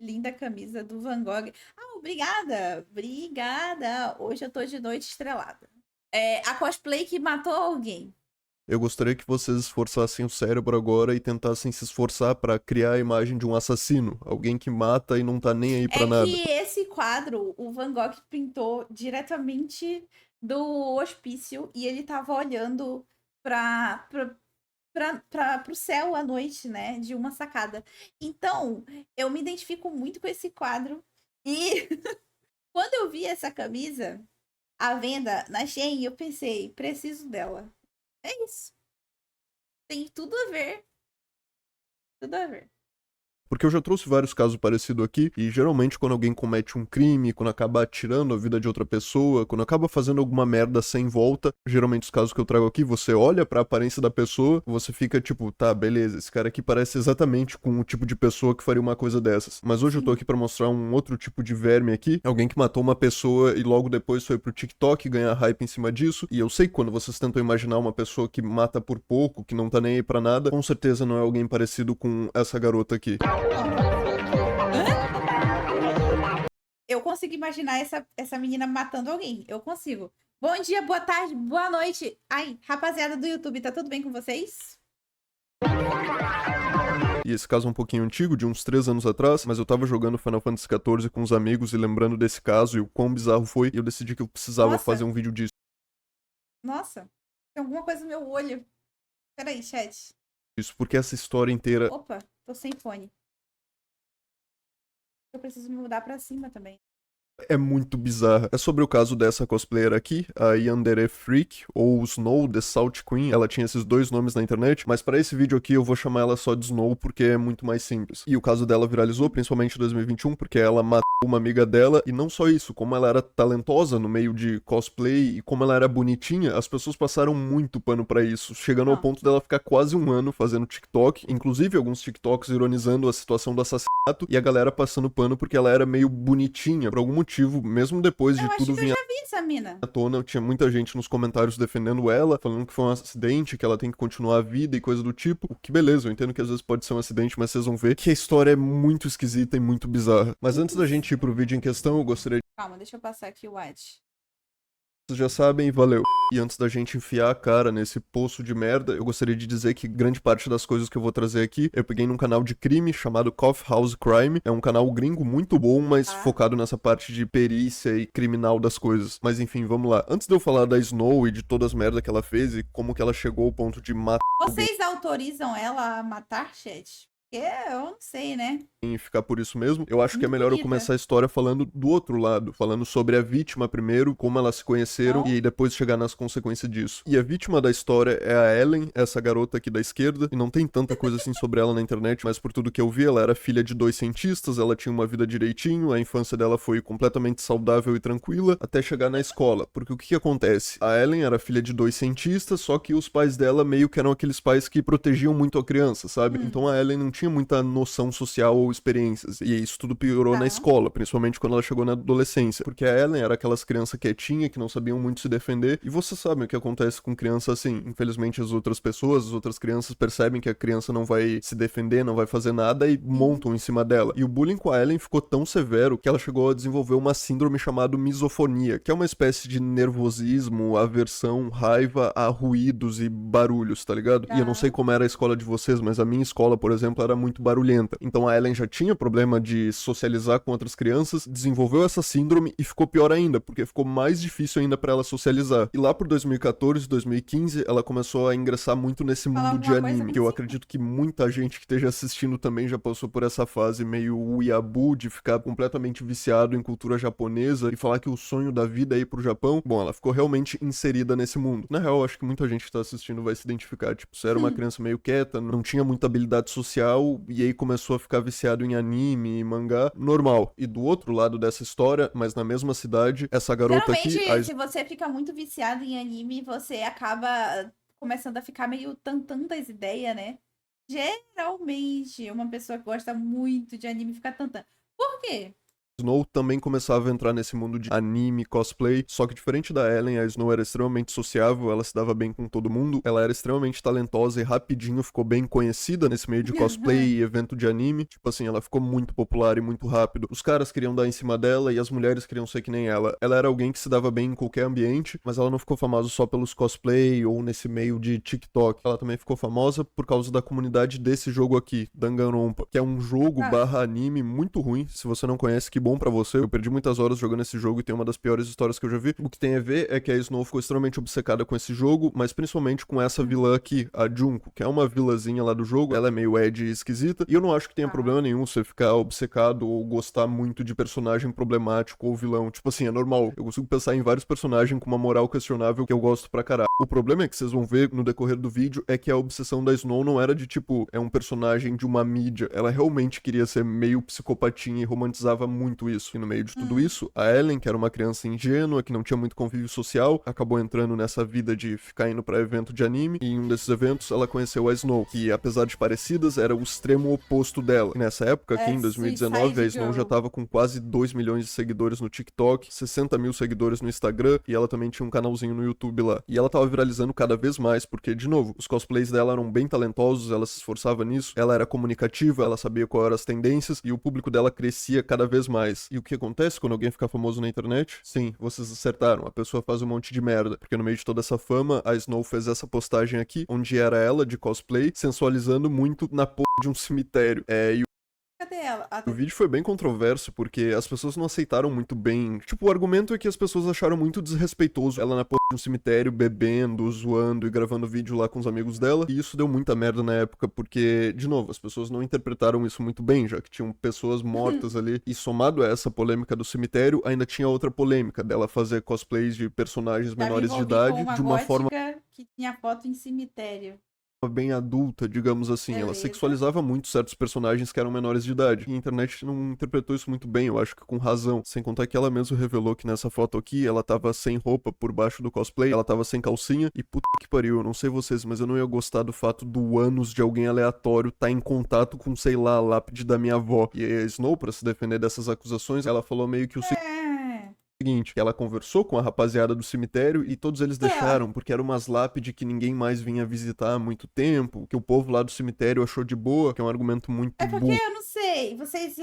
Linda camisa do Van Gogh. Ah, obrigada! Obrigada! Hoje eu tô de noite estrelada. A cosplay que matou alguém. Eu gostaria que vocês esforçassem o cérebro agora e tentassem se esforçar pra criar a imagem de um assassino, alguém que mata e não tá nem aí É pra nada. que esse quadro, o Van Gogh pintou diretamente do hospício e ele tava olhando pro céu à noite, né? De uma sacada. Então, eu me identifico muito com esse quadro. E quando eu vi essa camisa à venda na Shein, eu pensei, preciso dela. É isso. Tem tudo a ver. Tudo a ver. Porque eu já trouxe vários casos parecidos aqui, e geralmente quando alguém comete um crime, quando acaba tirando a vida de outra pessoa, quando acaba fazendo alguma merda sem volta, geralmente os casos que eu trago aqui, você olha pra aparência da pessoa, você fica tipo, tá, beleza, esse cara aqui parece exatamente com o tipo de pessoa que faria uma coisa dessas. Mas hoje eu tô Sim. aqui pra mostrar um outro tipo de verme aqui, alguém que matou uma pessoa e logo depois foi pro TikTok ganhar hype em cima disso, e eu sei que quando vocês tentam imaginar uma pessoa que mata por pouco, que não tá nem aí pra nada, com certeza não é alguém parecido com essa garota aqui. Ó. Hã? Eu consigo imaginar essa menina matando alguém. Eu consigo. Bom dia, boa tarde, boa noite. Ai, rapaziada do YouTube, tá tudo bem com vocês? E esse caso é um pouquinho antigo, de uns 3 anos atrás, mas eu tava jogando Final Fantasy XIV com os amigos e lembrando desse caso e o quão bizarro foi, e eu decidi que eu precisava fazer Nossa, um vídeo disso. nossa. Tem alguma coisa no meu olho. Peraí, chat. Porque essa história inteira Opa, tô sem fone. Eu preciso me mudar pra cima também. é muito bizarra. É sobre o caso dessa cosplayer aqui, a Yandere Freak, ou Snow The Salt Queen. Ela tinha esses dois nomes na internet, mas para esse vídeo aqui eu vou chamar ela só de Snow porque é muito mais simples. E o caso dela viralizou, principalmente em 2021, porque ela matou uma amiga dela, e não só isso, como ela era talentosa no meio de cosplay e como ela era bonitinha, as pessoas passaram muito pano pra isso, chegando ao Ó, ponto dela ficar quase um ano fazendo TikTok, inclusive alguns TikToks ironizando a situação do assassinato, e a galera passando pano porque ela era meio bonitinha, por algum motivo, mesmo depois de eu acho tudo que eu vir já vi essa mina. à tona, tinha muita gente nos comentários defendendo ela, falando que foi um acidente, que ela tem que continuar a vida e coisa do tipo. O que beleza, eu entendo que às vezes pode ser um acidente, mas vocês vão ver que a história é muito esquisita e muito bizarra. Mas antes da gente ir pro vídeo em questão, eu gostaria Calma, deixa eu passar aqui o Watch. vocês já sabem, valeu. E antes da gente enfiar a cara nesse poço de merda, eu gostaria de dizer que grande parte das coisas que eu vou trazer aqui eu peguei num canal de crime chamado Coffee House Crime. É um canal gringo muito bom, mas Tá? focado nessa parte de perícia e criminal das coisas. Mas enfim, vamos lá. Antes de eu falar da Snow e de todas as merdas que ela fez e como que ela chegou ao ponto de matar alguém Vocês autorizam ela a matar, chat? Porque eu não sei, né? e ficar por isso mesmo, eu acho que é Muito melhor eu bonita. começar a história falando do outro lado, falando sobre a vítima primeiro, como elas se conheceram e Não? aí depois chegar nas consequências disso. E a vítima da história é a Ellen, essa garota aqui da esquerda, e não tem tanta coisa assim sobre ela na internet, mas por tudo que eu vi, ela era filha de 2 cientistas, ela tinha uma vida direitinho, a infância dela foi completamente saudável e tranquila, até chegar na escola. Porque o que que acontece? A Ellen era filha de 2 cientistas, só que os pais dela meio que eram aqueles pais que protegiam muito a criança, sabe? Então a Ellen não tinha muita noção social ou experiências. E isso tudo piorou na Tá. escola, principalmente quando ela chegou na adolescência. Porque a Ellen era aquelas crianças quietinhas que não sabiam muito se defender. E você sabe o que acontece com criança assim. Infelizmente, as outras pessoas, as outras crianças percebem que a criança não vai se defender, não vai fazer nada e Sim. montam em cima dela. E o bullying com a Ellen ficou tão severo que ela chegou a desenvolver uma síndrome chamada misofonia, que é uma espécie de nervosismo, aversão, raiva a ruídos e barulhos, tá ligado? E eu não sei Tá. como era a escola de vocês, mas a minha escola, por exemplo, era muito barulhenta. Então a Ellen já tinha problema de socializar com outras crianças, desenvolveu essa síndrome e ficou pior ainda, porque ficou mais difícil ainda para ela socializar. E lá por 2014, 2015, ela começou a ingressar muito nesse mundo Falava de uma coisa, anime, que eu 25? acredito que muita gente que esteja assistindo também já passou por essa fase meio weeaboo de ficar completamente viciado em cultura japonesa e falar que o sonho da vida é ir pro Japão. Bom, ela ficou realmente inserida nesse mundo. Na real, acho que muita gente que tá assistindo vai se identificar. Tipo, você era uma criança meio quieta, não tinha muita habilidade social e aí começou a ficar viciado em anime e mangá, normal. E do outro lado dessa história, mas na mesma cidade, essa garota aqui, a Geralmente, se você fica muito viciado em anime, você acaba começando a ficar meio tantã das ideias, né? Geralmente, uma pessoa que gosta muito de anime fica tantã. Por quê? Snow também começava a entrar nesse mundo de anime, cosplay, só que diferente da Ellen, a Snow era extremamente sociável, ela se dava bem com todo mundo, ela era extremamente talentosa e rapidinho ficou bem conhecida nesse meio de cosplay e evento de anime. Tipo assim, ela ficou muito popular e muito rápido. Os caras queriam dar em cima dela e as mulheres queriam ser que nem ela. Ela era alguém que se dava bem em qualquer ambiente, mas ela não ficou famosa só pelos cosplay ou nesse meio de TikTok. Ela também ficou famosa por causa da comunidade desse jogo aqui, Danganronpa, que é um jogo barra anime muito ruim. Se você não conhece, que bom pra você. Eu perdi muitas horas jogando esse jogo e tem uma das piores histórias que eu já vi. O que tem a ver é que a Snow ficou extremamente obcecada com esse jogo, mas principalmente com essa vilã aqui, a Junko, que é uma vilãzinha lá do jogo. Ela é meio edgy e esquisita, e eu não acho que tenha problema nenhum você ficar obcecado ou gostar muito de personagem problemático ou vilão. Tipo assim, é normal. Eu consigo pensar em vários personagens com uma moral questionável que eu gosto pra caralho. O problema é que vocês vão ver no decorrer do vídeo é que a obsessão da Snow não era de tipo, é um personagem de uma mídia. Ela realmente queria ser meio psicopatinha e romantizava muito isso. E no meio de tudo isso, a Ellen, que era uma criança ingênua, que não tinha muito convívio social, acabou entrando nessa vida de ficar indo pra evento de anime. E em um desses eventos, ela conheceu a Snow, que apesar de parecidas, era o extremo oposto dela. E nessa época, aqui em 2019, a Snow já tava com quase 2 milhões de seguidores no TikTok, 60 mil seguidores no Instagram, e ela também tinha um canalzinho no YouTube lá. E ela tava viralizando cada vez mais, porque, de novo, os cosplays dela eram bem talentosos, ela se esforçava nisso, ela era comunicativa, ela sabia quais eram as tendências, e o público dela crescia cada vez mais. E o que acontece quando alguém fica famoso na internet? Sim, vocês acertaram, a pessoa faz um monte de merda, porque no meio de toda essa fama, a Snow fez essa postagem aqui, onde era ela, de cosplay, sensualizando muito na porra de um cemitério. E Cadê ela? o vídeo foi bem controverso porque as pessoas não aceitaram muito bem. Tipo, o argumento é que as pessoas acharam muito desrespeitoso ela na porra de um cemitério, bebendo, zoando e gravando vídeo lá com os amigos dela. E isso deu muita merda na época porque, de novo, as pessoas não interpretaram isso muito bem, já que tinham pessoas mortas ali. E somado a essa polêmica do cemitério, ainda tinha outra polêmica dela fazer cosplays de personagens menores de idade com de uma forma que tinha foto em cemitério. bem adulta, digamos assim. Ela sexualizava muito certos personagens que eram menores de idade. E a internet não interpretou isso muito bem, eu acho que com razão. Sem contar que ela mesmo revelou que nessa foto aqui, ela tava sem roupa por baixo do cosplay, ela tava sem calcinha. E puta que pariu, eu não sei vocês, mas eu não ia gostar do fato do ânus de alguém aleatório tá em contato com, sei lá, a lápide da minha avó. E a Snow, pra se defender dessas acusações, ela falou meio que o seguinte, que ela conversou com a rapaziada do cemitério e todos eles deixaram, porque era umas lápides que ninguém mais vinha visitar há muito tempo, que o povo lá do cemitério achou de boa, que é um argumento muito porque burro. eu não sei,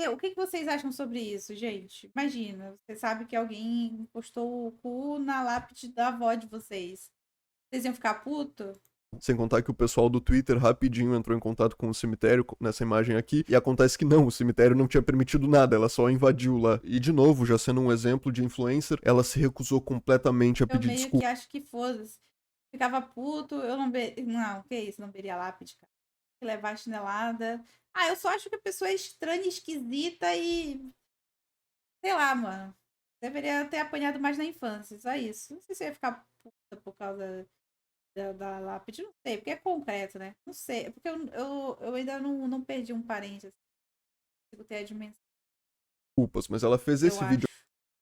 o que vocês acham sobre isso, gente? Imagina, você sabe que alguém encostou o cu na lápide da avó de vocês. Vocês iam ficar puto? Sem contar que o pessoal do Twitter rapidinho entrou em contato com o cemitério nessa imagem aqui, e acontece que não, o cemitério não tinha permitido nada, ela só invadiu lá. E de novo, já sendo um exemplo de influencer, ela se recusou completamente a pedir desculpa. Eu meio que acho que foda-se. Ficava puto, eu não Não, que isso, não veria lápide, cara. Levar a chinelada. Eu só acho que a pessoa é estranha, esquisita e... Sei lá, mano. Deveria ter apanhado mais na infância, só isso. Não sei se eu ia ficar puta por causa da lápide, não sei, porque é concreto, né? Não sei, porque eu ainda não perdi um parente, assim, consigo ter a dimensão. Desculpas, mas ela fez esse vídeo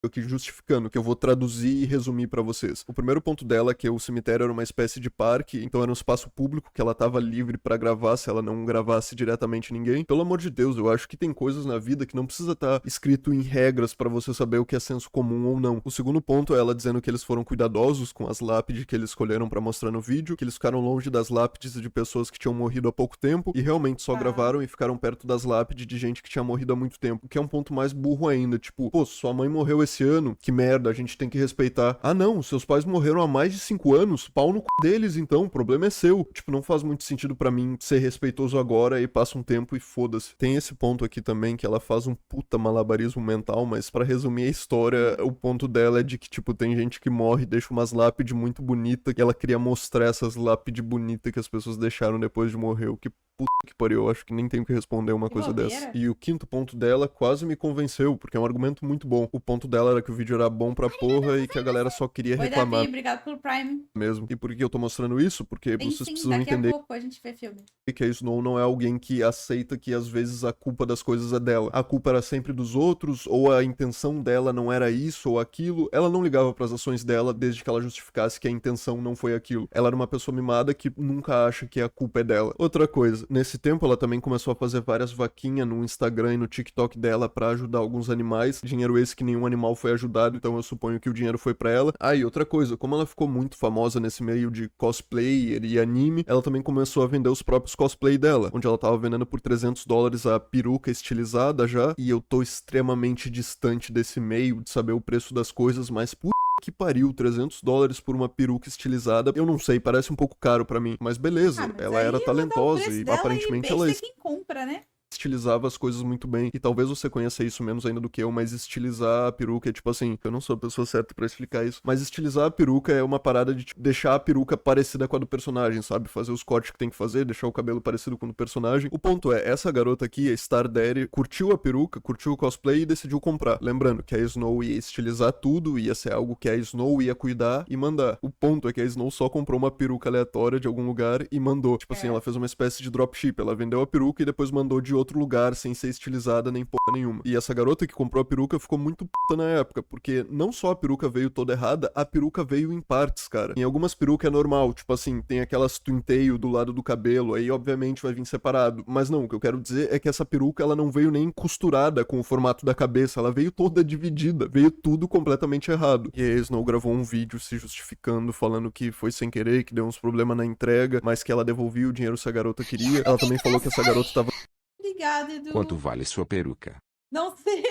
aqui justificando, que eu vou traduzir e resumir pra vocês. O primeiro ponto dela é que o cemitério era uma espécie de parque, então era um espaço público que ela tava livre pra gravar se ela não gravasse diretamente ninguém. Pelo amor de Deus, eu acho que tem coisas na vida que não precisa estar escrito em regras pra você saber o que é senso comum ou não. O segundo ponto é ela dizendo que eles foram cuidadosos com as lápides que eles escolheram pra mostrar no vídeo, que eles ficaram longe das lápides de pessoas que tinham morrido há pouco tempo e realmente só gravaram e ficaram perto das lápides de gente que tinha morrido há muito tempo, o que é um ponto mais burro ainda, tipo, pô, sua mãe morreu esse ano, que merda, a gente tem que respeitar. Ah não, seus pais morreram há mais de 5 anos, pau no c... deles então, o problema é seu. Tipo, não faz muito sentido pra mim ser respeitoso agora e passa um tempo e foda-se. Tem esse ponto aqui também que ela faz um puta malabarismo mental, mas pra resumir a história, o ponto dela é de que, tipo, tem gente que morre e deixa umas lápides muito bonitas, que ela queria mostrar essas lápides bonitas que as pessoas deixaram depois de morrer, o que puta que pariu, eu acho que nem tenho que responder uma coisa dessa. E o quinto ponto dela quase me convenceu, porque é um argumento muito bom. O ponto dela dela era que o vídeo era bom pra porra e que a galera só queria Oi, reclamar Davi, obrigado pelo Prime. mesmo. E por que eu tô mostrando isso? Porque Tem vocês sim, precisam daqui a entender pouco a gente vê filme. que a Snow não é alguém que aceita que às vezes a culpa das coisas é dela. A culpa era sempre dos outros, ou a intenção dela não era isso ou aquilo. Ela não ligava pras ações dela desde que ela justificasse que a intenção não foi aquilo. Ela era uma pessoa mimada que nunca acha que a culpa é dela. Outra coisa, nesse tempo ela também começou a fazer várias vaquinhas no Instagram e no TikTok dela pra ajudar alguns animais. Dinheiro esse que nenhum animal foi ajudado, então eu suponho que o dinheiro foi pra ela. Ah, e outra coisa, como ela ficou muito famosa nesse meio de cosplayer e anime, ela também começou a vender os próprios cosplay dela, onde ela tava vendendo por $300 a peruca estilizada já, e eu tô extremamente distante desse meio de saber o preço das coisas, mas que pariu, $300 por uma peruca estilizada, eu não sei, parece um pouco caro pra mim, mas beleza, Mas ela aí era ela dá o talentosa preço e dela aparentemente e ela besta quem compra, né? estilizava as coisas muito bem. E talvez você conheça isso menos ainda do que eu, mas estilizar a peruca é tipo assim, eu não sou a pessoa certa pra explicar isso, mas estilizar a peruca é uma parada de tipo, deixar a peruca parecida com a do personagem, sabe? Fazer os cortes que tem que fazer, deixar o cabelo parecido com o do personagem. O ponto é, essa garota aqui, a Star Daddy, curtiu a peruca, curtiu o cosplay e decidiu comprar. Lembrando que a Snow ia estilizar tudo, ia ser algo que a Snow ia cuidar e mandar. O ponto é que a Snow só comprou uma peruca aleatória de algum lugar e mandou. Tipo assim, ela fez uma espécie de dropship. Ela vendeu a peruca e depois mandou de outro lugar sem ser estilizada nem porra nenhuma. E essa garota que comprou a peruca ficou muito puta na época, porque não só a peruca veio toda errada, a peruca veio em partes, cara. Em algumas perucas é normal, tipo assim, tem aquelas twintail do lado do cabelo, aí obviamente vai vir separado. Mas não, o que eu quero dizer é que essa peruca ela não veio nem costurada com o formato da cabeça, ela veio toda dividida, veio tudo completamente errado. E a Snow gravou um vídeo se justificando, falando que foi sem querer, que deu uns problemas na entrega, mas que ela devolvia o dinheiro se a garota queria. Ela também falou que essa garota tava Obrigada, Edu. Quanto vale sua peruca? Não sei.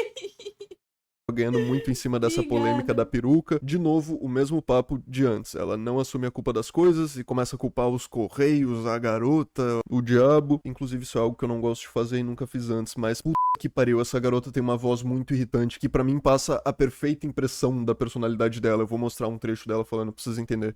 ganhando muito em cima dessa polêmica da peruca. De novo, o mesmo papo de antes. Ela não assume a culpa das coisas e começa a culpar os correios, a garota, o diabo. Inclusive, isso é algo que eu não gosto de fazer e nunca fiz antes, mas puta que pariu, essa garota tem uma voz muito irritante que pra mim passa a perfeita impressão da personalidade dela. Eu vou mostrar um trecho dela falando pra vocês entenderem.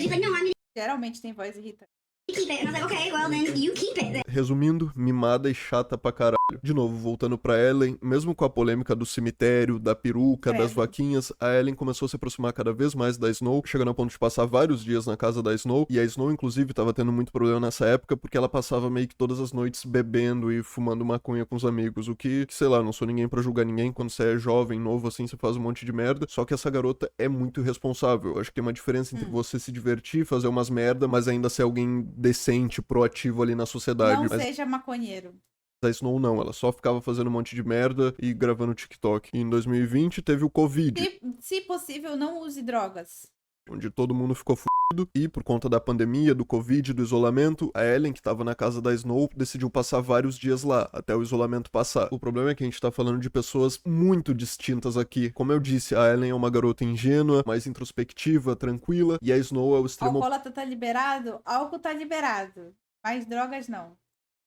Geralmente tem voz irritante. Keep it. And I was like, okay, well then you keep it. Resumindo, mimada e chata pra caralho. De novo, voltando pra Ellen, mesmo com a polêmica do cemitério, da peruca, das vaquinhas, a Ellen começou a se aproximar cada vez mais da Snow, chegando ao ponto de passar vários dias na casa da Snow, e a Snow, inclusive, tava tendo muito problema nessa época, porque ela passava meio que todas as noites bebendo e fumando maconha com os amigos, o que, sei lá, não sou ninguém pra julgar ninguém, quando você é jovem, novo assim, você faz um monte de merda, só que essa garota é muito irresponsável. Acho que tem uma diferença entre você se divertir, fazer umas merda, mas ainda ser alguém decente, proativo ali na sociedade. Não Mas seja maconheiro. a Snow não, ela só ficava fazendo um monte de merda e gravando TikTok. E em 2020 teve o Covid, Se possível, não use drogas. onde todo mundo ficou fudido, e por conta da pandemia, do Covid, do isolamento, a Ellen, que tava na casa da Snow, decidiu passar vários dias lá, até o isolamento passar. O problema é que a gente tá falando de pessoas muito distintas aqui. Como eu disse, a Ellen é uma garota ingênua, mais introspectiva, tranquila, e a Snow é o extremo Alcoólatra tá liberado? Álcool tá liberado. Mas drogas não.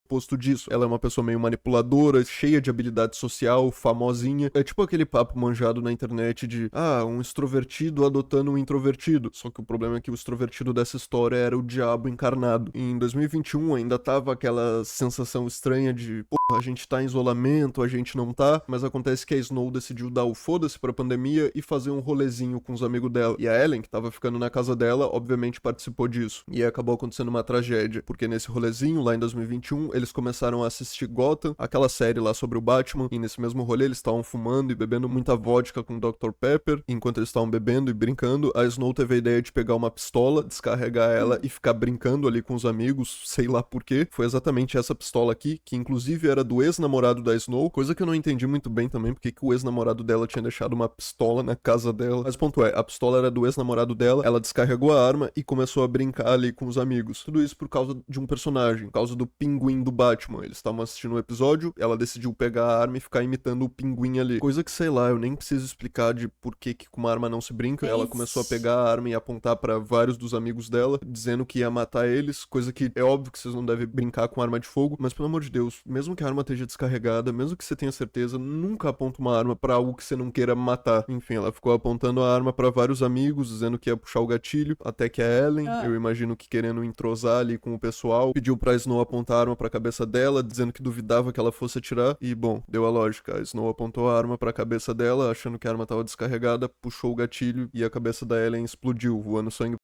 oposto disso. Ela é uma pessoa meio manipuladora, cheia de habilidade social, famosinha. É tipo aquele papo manjado na internet de um extrovertido adotando um introvertido. Só que o problema é que o extrovertido dessa história era o diabo encarnado. E em 2021 ainda tava aquela sensação estranha de a gente tá em isolamento, a gente não tá, mas acontece que a Snow decidiu dar o foda-se pra pandemia e fazer um rolezinho com os amigos dela. E a Ellen, que tava ficando na casa dela, obviamente participou disso. E aí acabou acontecendo uma tragédia, porque nesse rolezinho, lá em 2021, eles começaram a assistir Gotham, aquela série lá sobre o Batman, e nesse mesmo rolê eles estavam fumando e bebendo muita vodka com Dr. Pepper. Enquanto eles estavam bebendo e brincando, a Snow teve a ideia de pegar uma pistola, descarregar ela e ficar brincando ali com os amigos, sei lá por quê. Foi exatamente essa pistola aqui, que inclusive era do ex-namorado da Snow, coisa que eu não entendi muito bem também, porque que o ex-namorado dela tinha deixado uma pistola na casa dela. Mas o ponto é, a pistola era do ex-namorado dela, ela descarregou a arma e começou a brincar ali com os amigos. Tudo isso por causa de um personagem, por causa do pinguim do Batman. Eles estavam assistindo o episódio, ela decidiu pegar a arma e ficar imitando o pinguim ali. Coisa que, sei lá, eu nem preciso explicar de por que com uma arma não se brinca. Ela começou a pegar a arma e apontar pra vários dos amigos dela, dizendo que ia matar eles, coisa que é óbvio que vocês não devem brincar com arma de fogo, mas pelo amor de Deus, mesmo que a arma esteja descarregada, mesmo que você tenha certeza, nunca aponta uma arma pra algo que você não queira matar. Enfim, ela ficou apontando a arma pra vários amigos, dizendo que ia puxar o gatilho, até que a Ellen, eu imagino que querendo entrosar ali com o pessoal, pediu pra Snow apontar a arma pra cabeça dela, dizendo que duvidava que ela fosse atirar, e bom, deu a lógica. A Snow apontou a arma pra cabeça dela, achando que a arma tava descarregada, puxou o gatilho e a cabeça da Ellen explodiu, voando sangue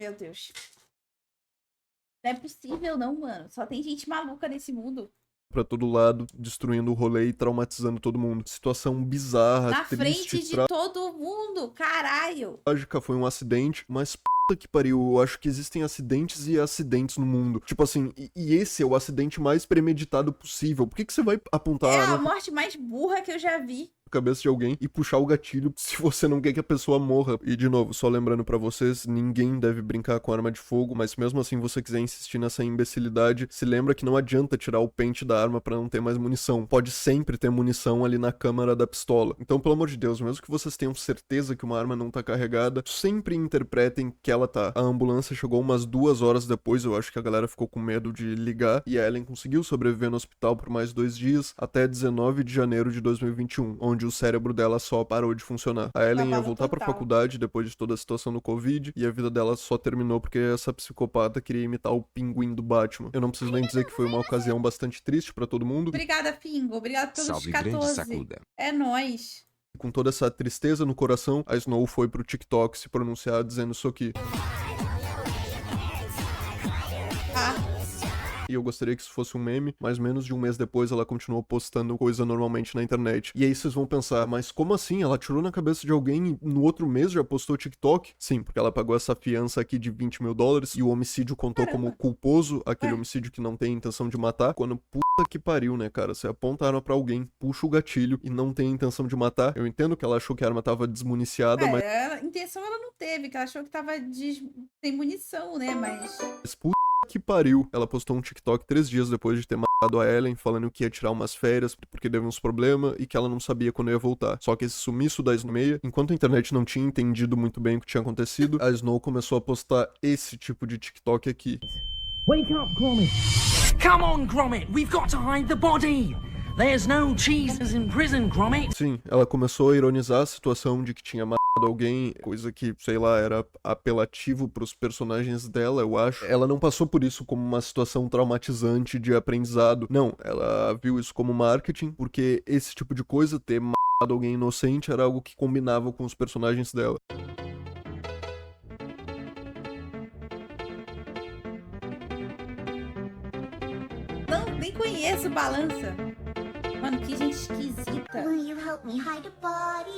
Meu Deus. Não é possível, não, mano. Só tem gente maluca nesse mundo. pra todo lado, destruindo o rolê e traumatizando todo mundo. Situação bizarra, Na triste, frente de todo mundo. Caralho. trágica, foi um acidente, mas puta que pariu, eu acho que existem acidentes e acidentes no mundo. Tipo assim, e esse é o acidente mais premeditado possível. Por que que você vai apontar É a a arma morte mais burra que eu já vi. cabeça de alguém e puxar o gatilho se você não quer que a pessoa morra? E de novo, só lembrando pra vocês, ninguém deve brincar com arma de fogo, mas mesmo assim você quiser insistir nessa imbecilidade, se lembra que não adianta tirar o pente da arma pra não ter mais munição. Pode sempre ter munição ali na câmara da pistola. Então, pelo amor de Deus, mesmo que vocês tenham certeza que uma arma não tá carregada, sempre interpretem que ela tá. A ambulância chegou umas 2 horas depois, eu acho que a galera ficou com medo de ligar, e a Ellen conseguiu sobreviver no hospital por mais 2 dias, até 19 de janeiro de 2021, onde o cérebro dela só parou de funcionar. A Ellen ia Apagou voltar pra total. faculdade depois de toda a situação do Covid, e a vida dela só terminou porque essa psicopata queria imitar o pinguim do Batman. Eu não preciso nem dizer que foi uma ocasião bastante triste pra todo mundo. Obrigada, Pingo. Obrigada pelos Salve grande 14. sacuda. É nóis. Com toda essa tristeza no coração, a Snow foi pro TikTok se pronunciar dizendo isso aqui. Ah, E eu gostaria que isso fosse um meme, mas menos de um mês depois ela continuou postando coisa normalmente na internet. E aí vocês vão pensar, mas como assim? Ela atirou na cabeça de alguém e no outro mês já postou TikTok? Sim, porque ela pagou essa fiança aqui de $20 mil e o homicídio contou como culposo, aquele homicídio que não tem intenção de matar, quando puta que pariu, né, cara? Você aponta a arma pra alguém, puxa o gatilho e não tem intenção de matar. Eu entendo que ela achou que a arma tava desmuniciada, mas intenção ela não teve, que ela achou que tava sem munição, né? Mas. puta que pariu. Ela postou um TikTok 3 dias depois de ter matado a Ellen, falando que ia tirar umas férias porque teve uns problemas e que ela não sabia quando ia voltar. Só que esse sumiço da Snow meia, enquanto a internet não tinha entendido muito bem o que tinha acontecido, a Snow começou a postar esse tipo de TikTok aqui. Wake up, Gromit! Come on, Gromit! We've got to hide the body! There's no cheeses in prison, Gromit! Sim, ela começou a ironizar a situação de que tinha matado alguém, coisa que, sei lá, era apelativo pros personagens dela, eu acho. Ela não passou por isso como uma situação traumatizante de aprendizado. Não, ela viu isso como marketing, porque esse tipo de coisa, ter matado alguém inocente, era algo que combinava com os personagens dela. Não, nem conheço Balança. Mano, que gente esquisita. Will you help me hide a body?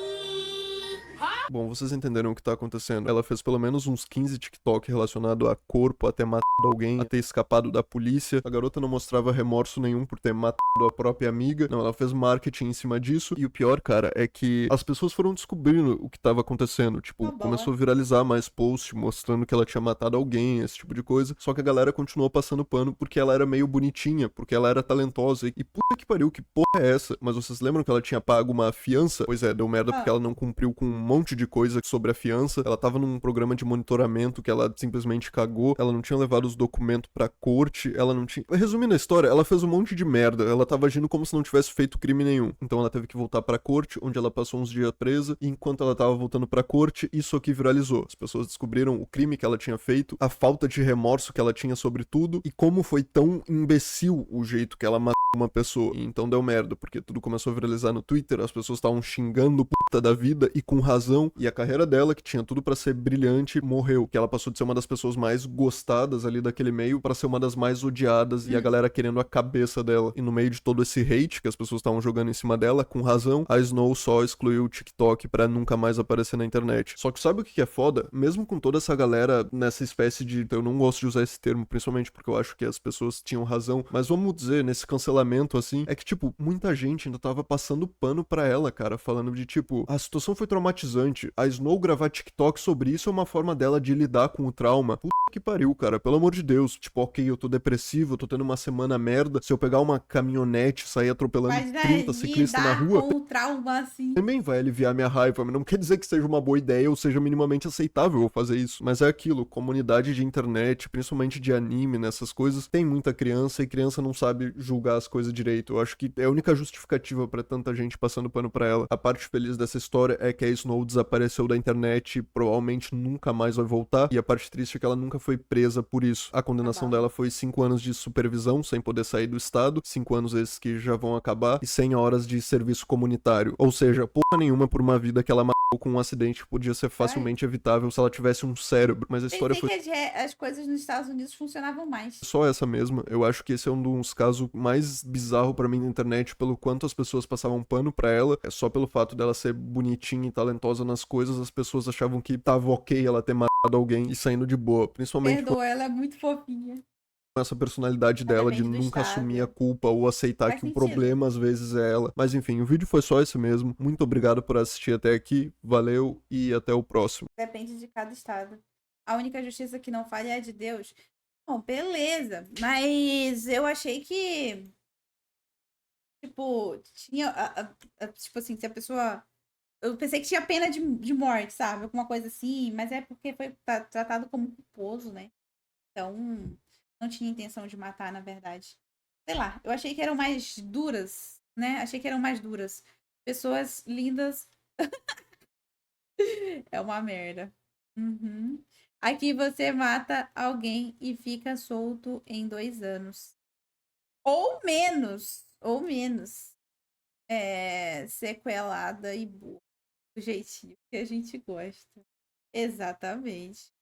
Bom, vocês entenderam o que tá acontecendo. Ela fez pelo menos uns 15 TikTok relacionado a corpo, a ter matado alguém, a ter escapado da polícia. A garota não mostrava remorso nenhum por ter matado a própria amiga. Não, ela fez marketing em cima disso. E o pior, cara, é que as pessoas foram descobrindo o que tava acontecendo. Tipo, Tá bom, começou a viralizar mais post mostrando que ela tinha matado alguém, esse tipo de coisa. Só que a galera continuou passando pano porque ela era meio bonitinha, porque ela era talentosa. E puta que pariu, que porra é essa? Mas vocês lembram que ela tinha pago uma fiança? Pois é, deu merda porque ela não cumpriu com um monte de coisa sobre a fiança. Ela tava num programa de monitoramento que ela simplesmente cagou. Ela não tinha levado os documentos pra corte. Ela não tinha... Resumindo a história, ela fez um monte de merda. Ela tava agindo como se não tivesse feito crime nenhum. Então ela teve que voltar pra corte, onde ela passou uns dias presa. E enquanto ela tava voltando pra corte, isso aqui viralizou. As pessoas descobriram o crime que ela tinha feito, a falta de remorso que ela tinha sobre tudo e como foi tão imbecil o jeito que ela matou uma pessoa. E então deu merda, porque tudo começou a viralizar no Twitter, as pessoas estavam xingando puta da vida e com razão, e a carreira dela, que tinha tudo pra ser brilhante, morreu. Que ela passou de ser uma das pessoas mais gostadas ali daquele meio pra ser uma das mais odiadas e a galera querendo a cabeça dela. E no meio de todo esse hate que as pessoas estavam jogando em cima dela, com razão, a Snow só excluiu o TikTok pra nunca mais aparecer na internet. Só que sabe o que é foda? Mesmo com toda essa galera nessa espécie de... Eu não gosto de usar esse termo, principalmente porque eu acho que as pessoas tinham razão, mas vamos dizer, nesse cancelamento assim, é que, tipo, muita gente ainda tava passando pano pra ela, cara, falando de, tipo, a situação foi traumatizante, a Snow gravar TikTok sobre isso é uma forma dela de lidar com o trauma. Puta que pariu, cara, pelo amor de Deus. Tipo, ok, eu tô depressivo, eu tô tendo uma semana merda, se eu pegar uma caminhonete e sair atropelando Mas, né, 30 ciclistas na lidar rua, com o trauma, assim. também vai aliviar minha raiva, mas não quer dizer que seja uma boa ideia ou seja minimamente aceitável eu fazer isso. Mas é aquilo, comunidade de internet, principalmente de anime, nessas coisas, tem muita criança e criança não sabe julgar as coisas direito. Eu acho que é a única justificativa pra tanta gente passando pano pra ela. A parte feliz dessa história é que a Snow desapareceu da internet e provavelmente nunca mais vai voltar. E a parte triste é que ela nunca foi presa por isso. A condenação dela foi 5 anos de supervisão, sem poder sair do estado. 5 anos esses que já vão acabar. E 100 horas de serviço comunitário. Ou seja, porra nenhuma por uma vida que ela matou com um acidente que podia ser facilmente evitável se ela tivesse um cérebro. Mas a história Pensei foi que as coisas nos Estados Unidos funcionavam mais. só essa mesma. Eu acho que esse é um dos casos mais bizarros pra mim na internet, pelo quanto as pessoas passavam pano pra ela. É só pelo fato dela ser bonitinha e talentosa nas coisas, as pessoas achavam que tava ok ela ter matado alguém e saindo de boa. Principalmente Perdoa, ela é muito fofinha. com essa personalidade Ela dela de depende do nunca assumir a estado. culpa ou aceitar Faz que o sentido. problema às vezes é ela. Mas enfim, o vídeo foi só esse mesmo. Muito obrigado por assistir até aqui. Valeu e até o próximo. Depende de cada estado. A única justiça que não falha é a de Deus. Bom, beleza. Mas eu achei que, tipo, tinha. Tipo assim, se a pessoa. Eu pensei que tinha pena de morte, sabe? Alguma coisa assim. Mas é porque foi tratado como culposo, né? Então, não tinha intenção de matar, na verdade. Sei lá, eu achei que eram mais duras, né? Achei que eram mais duras. Pessoas lindas. É uma merda. Uhum. Aqui você mata alguém e fica solto em 2 anos. Ou menos. Ou menos. É, sequelada e boa. Do jeitinho que a gente gosta. Exatamente.